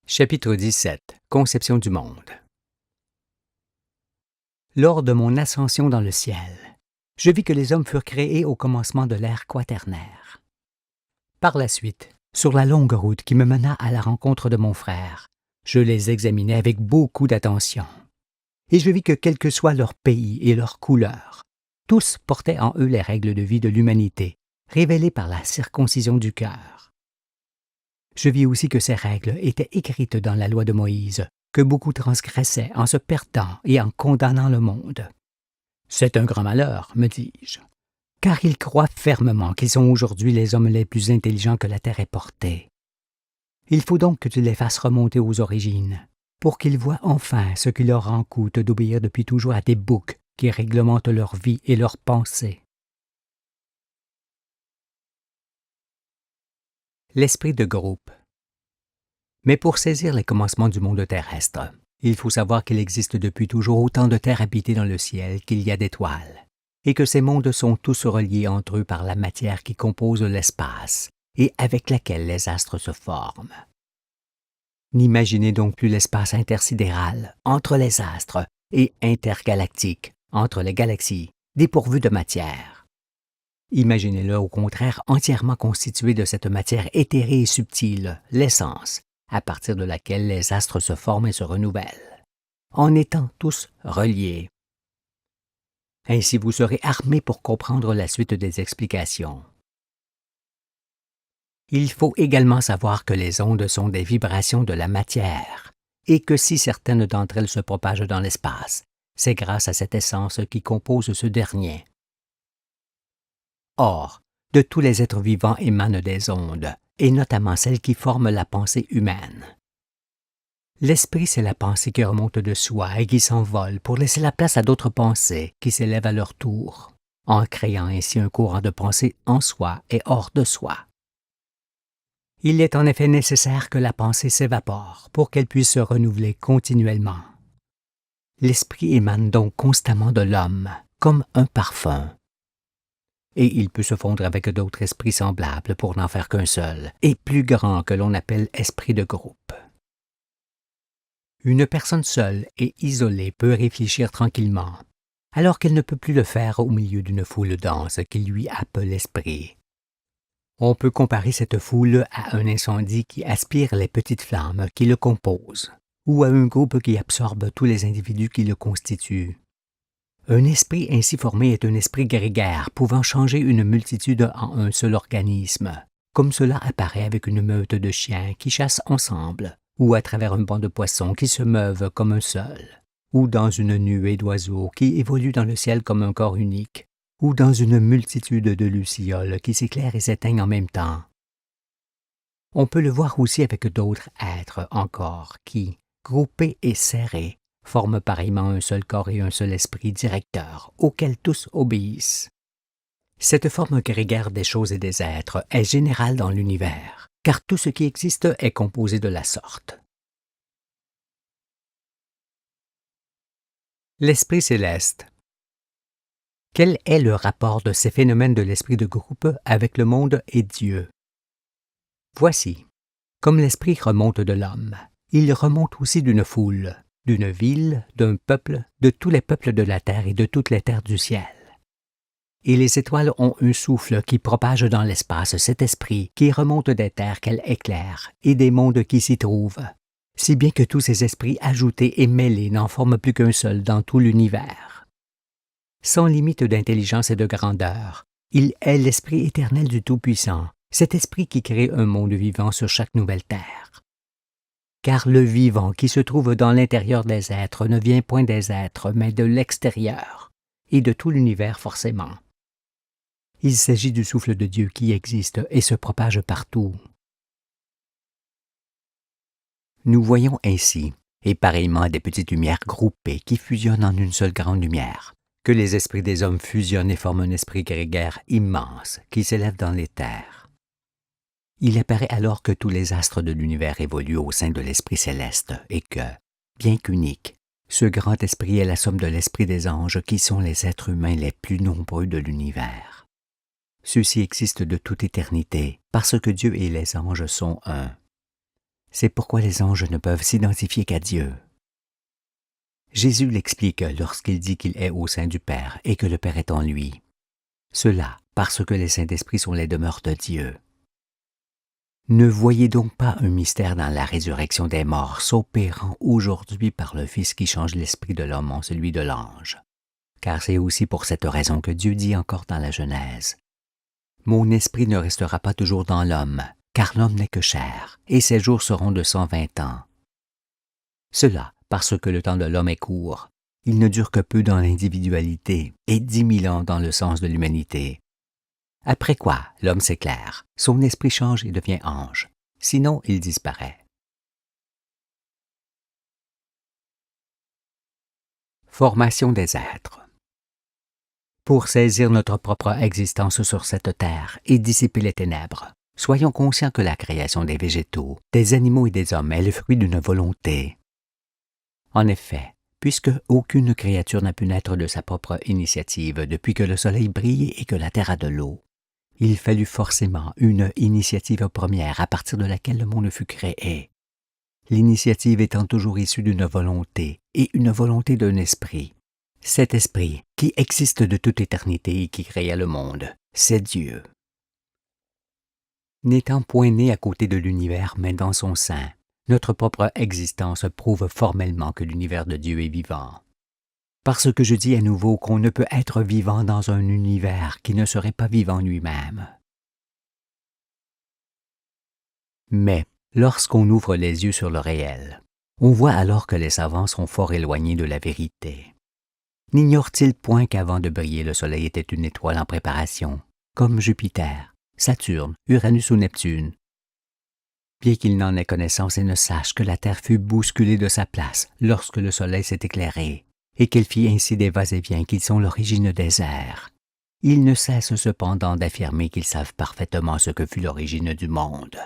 Chapitre 17. Conception du monde. Lors de mon ascension dans le ciel, je vis que les hommes furent créés au commencement de l'ère quaternaire. Par la suite, sur la longue route qui me mena à la rencontre de mon frère, je les examinai avec beaucoup d'attention. Et je vis que quel que soit leur pays et leur couleur, tous portaient en eux les règles de vie de l'humanité, révélées par la circoncision du cœur. Je vis aussi que ces règles étaient écrites dans la loi de Moïse, que beaucoup transgressaient en se perdant et en condamnant le monde. C'est un grand malheur, me dis-je, car ils croient fermement qu'ils sont aujourd'hui les hommes les plus intelligents que la terre ait portés. Il faut donc que tu les fasses remonter aux origines, pour qu'ils voient enfin ce qui leur en coûte d'obéir depuis toujours à des boucs qui réglementent leur vie et leurs pensées. L'esprit de groupe. Mais pour saisir les commencements du monde terrestre, il faut savoir qu'il existe depuis toujours autant de terres habitées dans le ciel qu'il y a d'étoiles, et que ces mondes sont tous reliés entre eux par la matière qui compose l'espace et avec laquelle les astres se forment. N'imaginez donc plus l'espace intersidéral entre les astres et intergalactique entre les galaxies, dépourvu de matière. Imaginez-le au contraire entièrement constitué de cette matière éthérée et subtile, l'essence, à partir de laquelle les astres se forment et se renouvellent, en étant tous reliés. Ainsi vous serez armés pour comprendre la suite des explications. Il faut également savoir que les ondes sont des vibrations de la matière, et que si certaines d'entre elles se propagent dans l'espace, c'est grâce à cette essence qui compose ce dernier. Or, de tous les êtres vivants émanent des ondes, et notamment celles qui forment la pensée humaine. L'esprit, c'est la pensée qui remonte de soi et qui s'envole pour laisser la place à d'autres pensées qui s'élèvent à leur tour, en créant ainsi un courant de pensée en soi et hors de soi. Il est en effet nécessaire que la pensée s'évapore pour qu'elle puisse se renouveler continuellement. L'esprit émane donc constamment de l'homme, comme un parfum. Et il peut se fondre avec d'autres esprits semblables pour n'en faire qu'un seul, et plus grand que l'on appelle esprit de groupe. Une personne seule et isolée peut réfléchir tranquillement, alors qu'elle ne peut plus le faire au milieu d'une foule dense qui lui happe l'esprit. On peut comparer cette foule à un incendie qui aspire les petites flammes qui le composent, ou à un groupe qui absorbe tous les individus qui le constituent. Un esprit ainsi formé est un esprit grégaire pouvant changer une multitude en un seul organisme, comme cela apparaît avec une meute de chiens qui chassent ensemble, ou à travers un banc de poissons qui se meuvent comme un seul, ou dans une nuée d'oiseaux qui évoluent dans le ciel comme un corps unique, ou dans une multitude de lucioles qui s'éclairent et s'éteignent en même temps. On peut le voir aussi avec d'autres êtres encore qui, groupés et serrés, forment pareillement un seul corps et un seul esprit directeur, auquel tous obéissent. Cette forme grégaire des choses et des êtres est générale dans l'univers, car tout ce qui existe est composé de la sorte. L'esprit céleste. Quel est le rapport de ces phénomènes de l'esprit de groupe avec le monde et Dieu? Voici, comme l'esprit remonte de l'homme, il remonte aussi d'une foule, d'une ville, d'un peuple, de tous les peuples de la terre et de toutes les terres du ciel. Et les étoiles ont un souffle qui propage dans l'espace cet esprit qui remonte des terres qu'elles éclairent et des mondes qui s'y trouvent, si bien que tous ces esprits ajoutés et mêlés n'en forment plus qu'un seul dans tout l'univers. Sans limite d'intelligence et de grandeur, il est l'esprit éternel du Tout-Puissant, cet esprit qui crée un monde vivant sur chaque nouvelle terre. Car le vivant qui se trouve dans l'intérieur des êtres ne vient point des êtres, mais de l'extérieur, et de tout l'univers forcément. Il s'agit du souffle de Dieu qui existe et se propage partout. Nous voyons ainsi, et pareillement à des petites lumières groupées qui fusionnent en une seule grande lumière, que les esprits des hommes fusionnent et forment un esprit grégaire immense qui s'élève dans les terres. Il apparaît alors que tous les astres de l'univers évoluent au sein de l'Esprit céleste et que, bien qu'unique, ce grand esprit est la somme de l'esprit des anges qui sont les êtres humains les plus nombreux de l'univers. Ceux-ci existent de toute éternité parce que Dieu et les anges sont un. C'est pourquoi les anges ne peuvent s'identifier qu'à Dieu. Jésus l'explique lorsqu'il dit qu'il est au sein du Père et que le Père est en lui. Cela parce que les Saints-Esprits sont les demeures de Dieu. Ne voyez donc pas un mystère dans la résurrection des morts s'opérant aujourd'hui par le Fils qui change l'esprit de l'homme en celui de l'ange. Car c'est aussi pour cette raison que Dieu dit encore dans la Genèse. « Mon esprit ne restera pas toujours dans l'homme, car l'homme n'est que chair, et ses jours seront de 120 ans. » Cela parce que le temps de l'homme est court. Il ne dure que peu dans l'individualité et 10 000 ans dans le sens de l'humanité. Après quoi, l'homme s'éclaire, son esprit change et devient ange. Sinon, il disparaît. Formation des êtres. Pour saisir notre propre existence sur cette terre et dissiper les ténèbres, soyons conscients que la création des végétaux, des animaux et des hommes est le fruit d'une volonté. En effet, puisque aucune créature n'a pu naître de sa propre initiative depuis que le soleil brille et que la terre a de l'eau, il fallut forcément une initiative première à partir de laquelle le monde fut créé. L'initiative étant toujours issue d'une volonté et une volonté d'un esprit. Cet esprit, qui existe de toute éternité et qui créa le monde, c'est Dieu. N'étant point né à côté de l'univers mais dans son sein, notre propre existence prouve formellement que l'univers de Dieu est vivant. Parce que je dis à nouveau qu'on ne peut être vivant dans un univers qui ne serait pas vivant lui-même. Mais, lorsqu'on ouvre les yeux sur le réel, on voit alors que les savants sont fort éloignés de la vérité. N'ignorent-ils point qu'avant de briller, le Soleil était une étoile en préparation, comme Jupiter, Saturne, Uranus ou Neptune? Bien qu'ils n'en aient connaissance et ne sachent que la Terre fut bousculée de sa place lorsque le Soleil s'est éclairé, et qu'elle fit ainsi des va-et-vient qui sont l'origine des airs. Ils ne cessent cependant d'affirmer qu'ils savent parfaitement ce que fut l'origine du monde.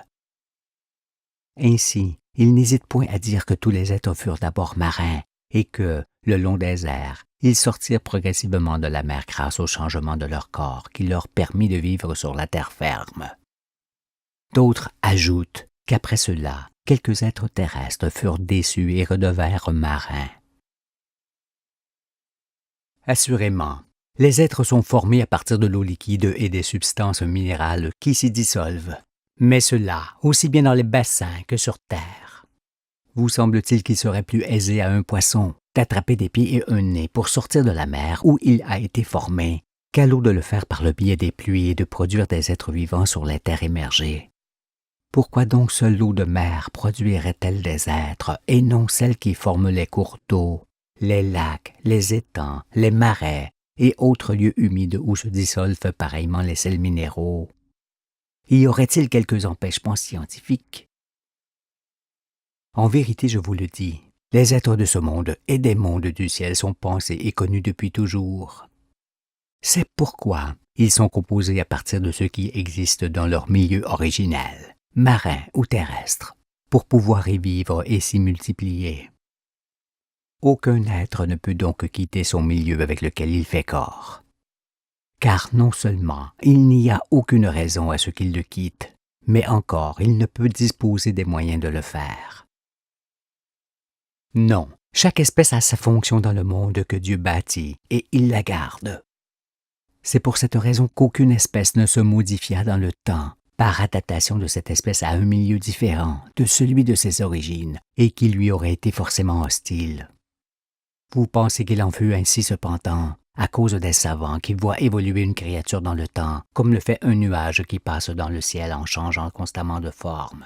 Ainsi, ils n'hésitent point à dire que tous les êtres furent d'abord marins, et que, le long des airs, ils sortirent progressivement de la mer grâce au changement de leur corps qui leur permit de vivre sur la terre ferme. D'autres ajoutent qu'après cela, quelques êtres terrestres furent déçus et redevinrent marins. Assurément, les êtres sont formés à partir de l'eau liquide et des substances minérales qui s'y dissolvent, mais cela aussi bien dans les bassins que sur terre. Vous semble-t-il qu'il serait plus aisé à un poisson d'attraper des pieds et un nez pour sortir de la mer où il a été formé, qu'à l'eau de le faire par le biais des pluies et de produire des êtres vivants sur les terres émergées? Pourquoi donc seule l'eau de mer produirait-elle des êtres et non celle qui forme les cours d'eau, les lacs, les étangs, les marais et autres lieux humides où se dissolvent pareillement les sels minéraux? Y aurait-il quelques empêchements scientifiques? En vérité, je vous le dis, les êtres de ce monde et des mondes du ciel sont pensés et connus depuis toujours. C'est pourquoi ils sont composés à partir de ce qui existe dans leur milieu originel, marin ou terrestre, pour pouvoir y vivre et s'y multiplier. Aucun être ne peut donc quitter son milieu avec lequel il fait corps. Car non seulement il n'y a aucune raison à ce qu'il le quitte, mais encore il ne peut disposer des moyens de le faire. Non, chaque espèce a sa fonction dans le monde que Dieu bâtit et il la garde. C'est pour cette raison qu'aucune espèce ne se modifia dans le temps par adaptation de cette espèce à un milieu différent de celui de ses origines et qui lui aurait été forcément hostile. Vous pensez qu'il en fut ainsi cependant à cause des savants qui voient évoluer une créature dans le temps comme le fait un nuage qui passe dans le ciel en changeant constamment de forme.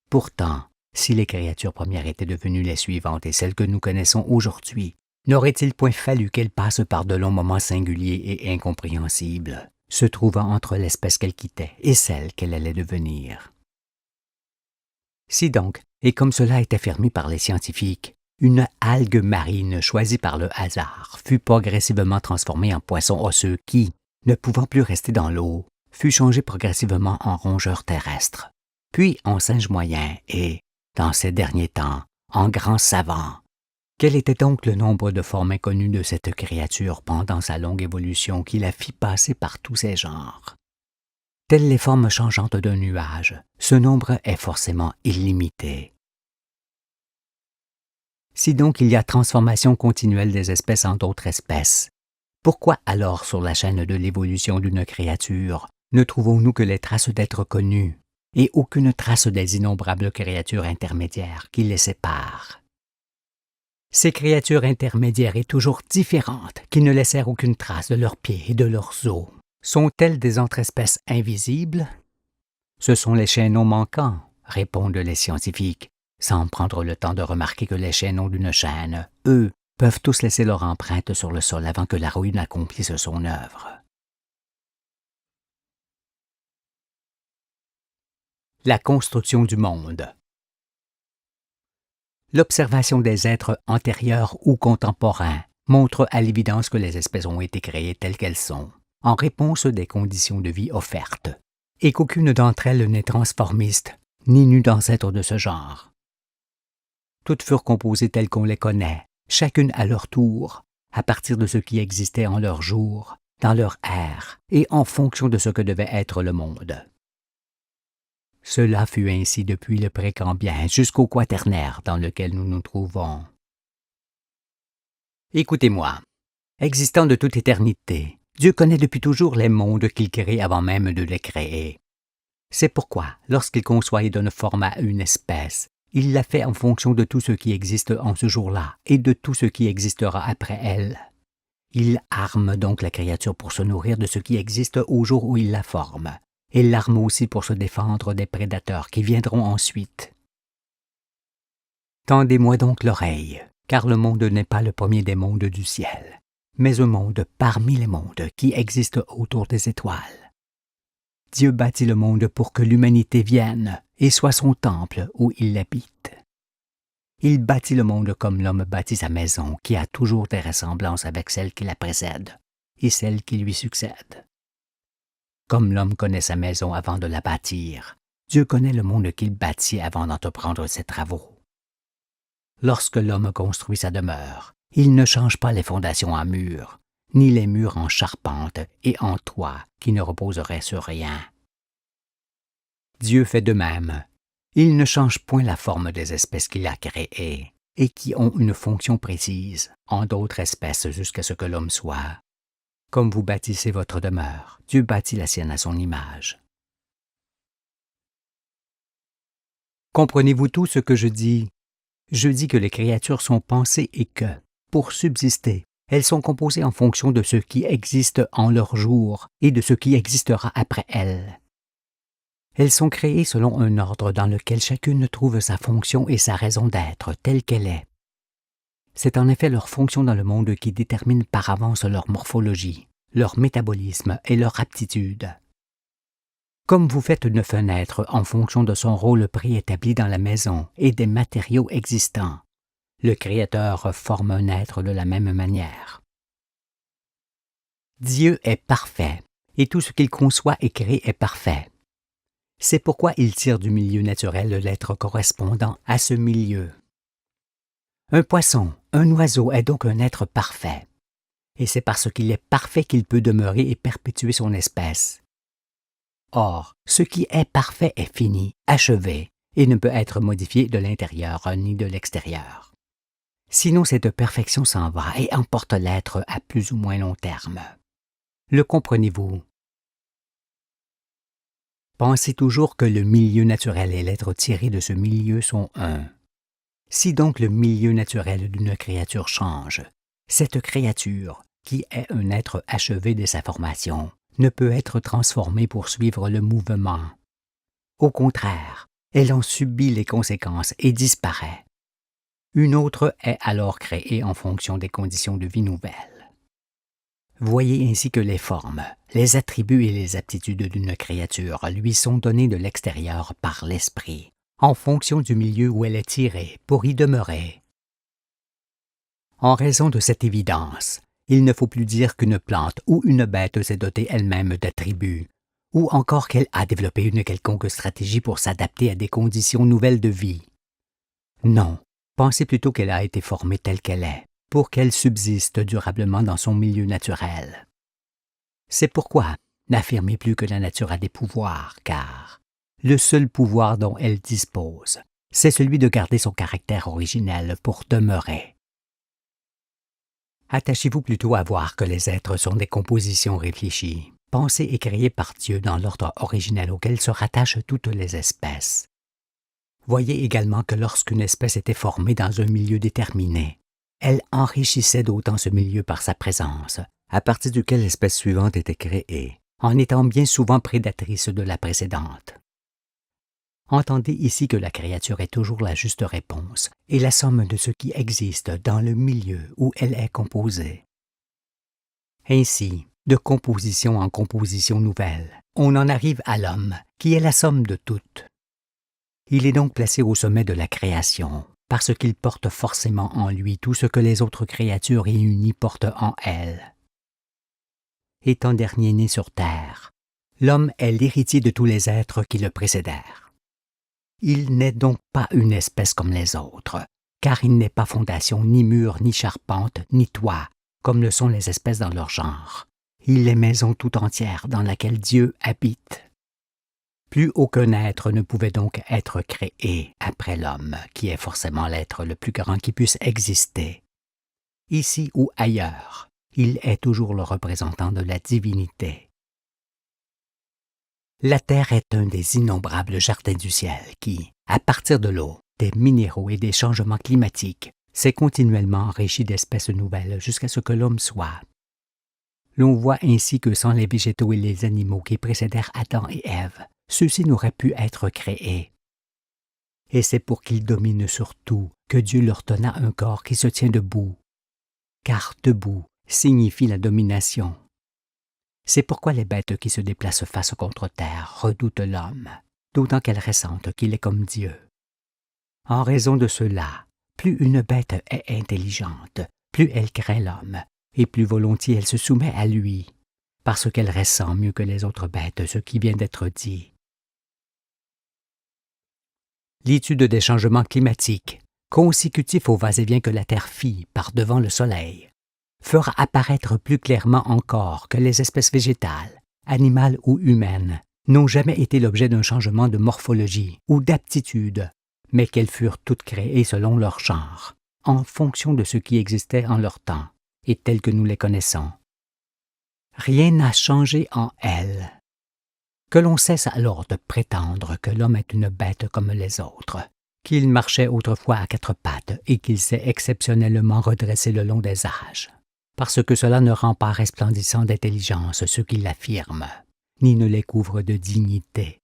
Pourtant, si les créatures premières étaient devenues les suivantes et celles que nous connaissons aujourd'hui, n'aurait-il point fallu qu'elles passent par de longs moments singuliers et incompréhensibles, se trouvant entre l'espèce qu'elles quittaient et celle qu'elle allait devenir? Si donc, et comme cela est affirmé par les scientifiques, une algue marine choisie par le hasard fut progressivement transformée en poisson osseux qui, ne pouvant plus rester dans l'eau, fut changé progressivement en rongeur terrestre, puis en singe moyen et, dans ces derniers temps, en grand savant. Quel était donc le nombre de formes inconnues de cette créature pendant sa longue évolution qui la fit passer par tous ces genres? Telles les formes changeantes d'un nuage, ce nombre est forcément illimité. Si donc il y a transformation continuelle des espèces en d'autres espèces, pourquoi alors sur la chaîne de l'évolution d'une créature ne trouvons-nous que les traces d'êtres connus et aucune trace des innombrables créatures intermédiaires qui les séparent? Ces créatures intermédiaires et toujours différentes, qui ne laissèrent aucune trace de leurs pieds et de leurs os, sont-elles des entre-espèces invisibles? Ce sont les chaînons manquants, répondent les scientifiques, sans prendre le temps de remarquer que les chaînons d'une chaîne, eux, peuvent tous laisser leur empreinte sur le sol avant que la rouille n'accomplisse son œuvre. La construction du monde. L'observation des êtres antérieurs ou contemporains montre à l'évidence que les espèces ont été créées telles qu'elles sont, en réponse des conditions de vie offertes, et qu'aucune d'entre elles n'est transformiste, ni n'eut d'ancêtre de ce genre. Toutes furent composées telles qu'on les connaît, chacune à leur tour, à partir de ce qui existait en leur jour, dans leur ère, et en fonction de ce que devait être le monde. Cela fut ainsi depuis le précambien jusqu'au quaternaire dans lequel nous nous trouvons. Écoutez-moi, existant de toute éternité, Dieu connaît depuis toujours les mondes qu'il crée avant même de les créer. C'est pourquoi, lorsqu'il conçoit et donne forme à une espèce, il l'a fait en fonction de tout ce qui existe en ce jour-là et de tout ce qui existera après elle. Il arme donc la créature pour se nourrir de ce qui existe au jour où il la forme, et l'arme aussi pour se défendre des prédateurs qui viendront ensuite. Tendez-moi donc l'oreille, car le monde n'est pas le premier des mondes du ciel, mais un monde parmi les mondes qui existent autour des étoiles. Dieu bâtit le monde pour que l'humanité vienne et soit son temple où il habite. Il bâtit le monde comme l'homme bâtit sa maison, qui a toujours des ressemblances avec celle qui la précède et celle qui lui succède. Comme l'homme connaît sa maison avant de la bâtir, Dieu connaît le monde qu'il bâtit avant d'entreprendre ses travaux. Lorsque l'homme construit sa demeure, il ne change pas les fondations en murs, ni les murs en charpente et en toit qui ne reposeraient sur rien. Dieu fait de même. Il ne change point la forme des espèces qu'il a créées et qui ont une fonction précise en d'autres espèces jusqu'à ce que l'homme soit. Comme vous bâtissez votre demeure, Dieu bâtit la sienne à son image. Comprenez-vous tout ce que je dis? Je dis que les créatures sont pensées et que, pour subsister, elles sont composées en fonction de ce qui existe en leur jour et de ce qui existera après elles. Elles sont créées selon un ordre dans lequel chacune trouve sa fonction et sa raison d'être telle qu'elle est. C'est en effet leur fonction dans le monde qui détermine par avance leur morphologie, leur métabolisme et leur aptitude. Comme vous faites une fenêtre en fonction de son rôle préétabli dans la maison et des matériaux existants, le Créateur forme un être de la même manière. Dieu est parfait, et tout ce qu'il conçoit et crée est parfait. C'est pourquoi il tire du milieu naturel l'être correspondant à ce milieu. Un poisson, un oiseau est donc un être parfait, et c'est parce qu'il est parfait qu'il peut demeurer et perpétuer son espèce. Or, ce qui est parfait est fini, achevé, et ne peut être modifié de l'intérieur ni de l'extérieur. Sinon cette perfection s'en va et emporte l'être à plus ou moins long terme. Le comprenez-vous? Pensez toujours que le milieu naturel et l'être tiré de ce milieu sont un. Si donc le milieu naturel d'une créature change, cette créature, qui est un être achevé de sa formation, ne peut être transformée pour suivre le mouvement. Au contraire, elle en subit les conséquences et disparaît. Une autre est alors créée en fonction des conditions de vie nouvelles. Voyez ainsi que les formes, les attributs et les aptitudes d'une créature lui sont donnés de l'extérieur par l'esprit, en fonction du milieu où elle est tirée pour y demeurer. En raison de cette évidence, il ne faut plus dire qu'une plante ou une bête s'est dotée elle-même d'attributs, ou encore qu'elle a développé une quelconque stratégie pour s'adapter à des conditions nouvelles de vie. Non, pensez plutôt qu'elle a été formée telle qu'elle est, pour qu'elle subsiste durablement dans son milieu naturel. C'est pourquoi, n'affirmez plus que la nature a des pouvoirs, car le seul pouvoir dont elle dispose, c'est celui de garder son caractère originel pour demeurer. Attachez-vous plutôt à voir que les êtres sont des compositions réfléchies, pensées et créées par Dieu dans l'ordre originel auquel se rattachent toutes les espèces. Voyez également que lorsqu'une espèce était formée dans un milieu déterminé, elle enrichissait d'autant ce milieu par sa présence, à partir duquel l'espèce suivante était créée, en étant bien souvent prédatrice de la précédente. Entendez ici que la créature est toujours la juste réponse et la somme de ce qui existe dans le milieu où elle est composée. Ainsi, de composition en composition nouvelle, on en arrive à l'homme, qui est la somme de toutes. Il est donc placé au sommet de la création, parce qu'il porte forcément en lui tout ce que les autres créatures réunies portent en elles. Étant dernier né sur terre, l'homme est l'héritier de tous les êtres qui le précédèrent. Il n'est donc pas une espèce comme les autres, car il n'est pas fondation, ni mur, ni charpente, ni toit, comme le sont les espèces dans leur genre. Il est maison tout entière dans laquelle Dieu habite. Plus aucun être ne pouvait donc être créé après l'homme, qui est forcément l'être le plus grand qui puisse exister. Ici ou ailleurs, il est toujours le représentant de la divinité. La Terre est un des innombrables jardins du ciel qui, à partir de l'eau, des minéraux et des changements climatiques, s'est continuellement enrichi d'espèces nouvelles jusqu'à ce que l'homme soit. L'on voit ainsi que sans les végétaux et les animaux qui précédèrent Adam et Ève, ceux-ci n'auraient pu être créés. Et c'est pour qu'ils dominent sur tout que Dieu leur donna un corps qui se tient debout. Car debout signifie la domination. C'est pourquoi les bêtes qui se déplacent face contre terre redoutent l'homme, d'autant qu'elles ressentent qu'il est comme Dieu. En raison de cela, plus une bête est intelligente, plus elle craint l'homme, et plus volontiers elle se soumet à lui, parce qu'elle ressent mieux que les autres bêtes ce qui vient d'être dit. L'étude des changements climatiques, consécutifs au va-et-vient que la Terre fit par devant le Soleil, fera apparaître plus clairement encore que les espèces végétales, animales ou humaines, n'ont jamais été l'objet d'un changement de morphologie ou d'aptitude, mais qu'elles furent toutes créées selon leur genre, en fonction de ce qui existait en leur temps, et tel que nous les connaissons. Rien n'a changé en elles. Que l'on cesse alors de prétendre que l'homme est une bête comme les autres, qu'il marchait autrefois à quatre pattes et qu'il s'est exceptionnellement redressé le long des âges, parce que cela ne rend pas resplendissant d'intelligence ceux qui l'affirment, ni ne les couvre de dignité.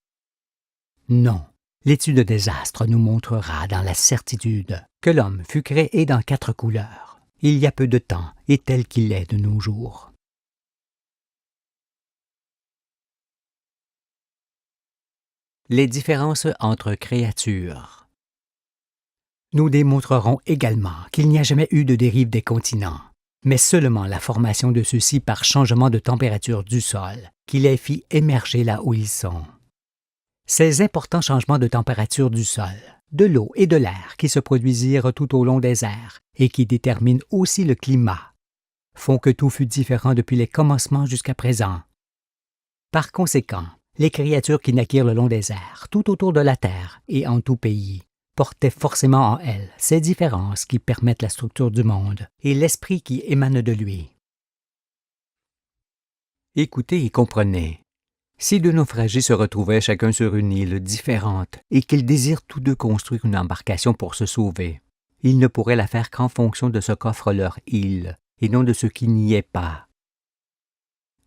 Non, l'étude des astres nous montrera dans la certitude que l'homme fut créé dans 4 couleurs, il y a peu de temps et tel qu'il est de nos jours. Les différences entre créatures. Nous démontrerons également qu'il n'y a jamais eu de dérive des continents, mais seulement la formation de ceux-ci par changement de température du sol, qui les fit émerger là où ils sont. Ces importants changements de température du sol, de l'eau et de l'air qui se produisirent tout au long des ères et qui déterminent aussi le climat, font que tout fut différent depuis les commencements jusqu'à présent. Par conséquent, les créatures qui naquirent le long des airs, tout autour de la terre et en tout pays, portaient forcément en elles ces différences qui permettent la structure du monde et l'esprit qui émane de lui. Écoutez et comprenez. Si deux naufragés se retrouvaient chacun sur une île différente et qu'ils désirent tous deux construire une embarcation pour se sauver, ils ne pourraient la faire qu'en fonction de ce qu'offre leur île et non de ce qui n'y est pas.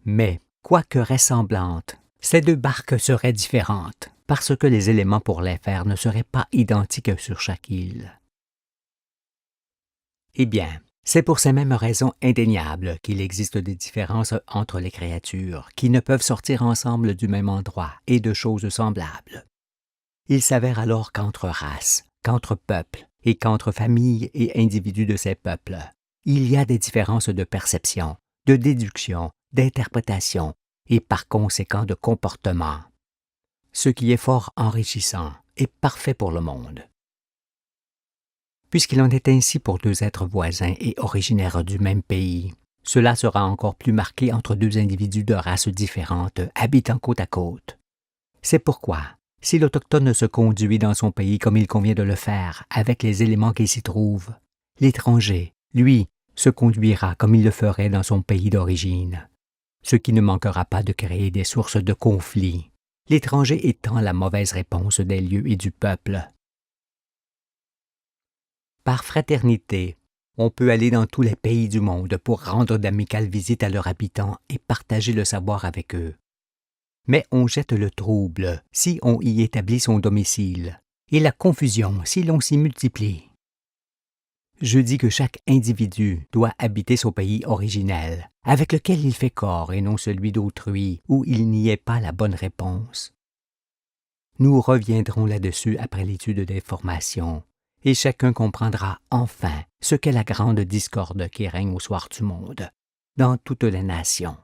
Mais, quoique ressemblantes, ces deux barques seraient différentes parce que les éléments pour les faire ne seraient pas identiques sur chaque île. Eh bien, c'est pour ces mêmes raisons indéniables qu'il existe des différences entre les créatures qui ne peuvent sortir ensemble du même endroit et de choses semblables. Il s'avère alors qu'entre races, qu'entre peuples et qu'entre familles et individus de ces peuples, il y a des différences de perception, de déduction, d'interprétation et par conséquent de comportement, ce qui est fort enrichissant et parfait pour le monde. Puisqu'il en est ainsi pour deux êtres voisins et originaires du même pays, Cela sera encore plus marqué entre deux individus de races différentes, habitant côte à côte. C'est pourquoi, si l'Autochtone se conduit dans son pays comme il convient de le faire, avec les éléments qui s'y trouvent, l'étranger, lui, se conduira comme il le ferait dans son pays d'origine, ce qui ne manquera pas de créer des sources de conflits, l'étranger étant la mauvaise réponse des lieux et du peuple. Par fraternité, on peut aller dans tous les pays du monde pour rendre d'amicales visites à leurs habitants et partager le savoir avec eux. Mais on jette le trouble si on y établit son domicile, et la confusion si l'on s'y multiplie. Je dis que chaque individu doit habiter son pays originel, avec lequel il fait corps et non celui d'autrui, où il n'y ait pas la bonne réponse. Nous reviendrons là-dessus après l'étude des formations, et chacun comprendra enfin ce qu'est la grande discorde qui règne au soir du monde, dans toutes les nations.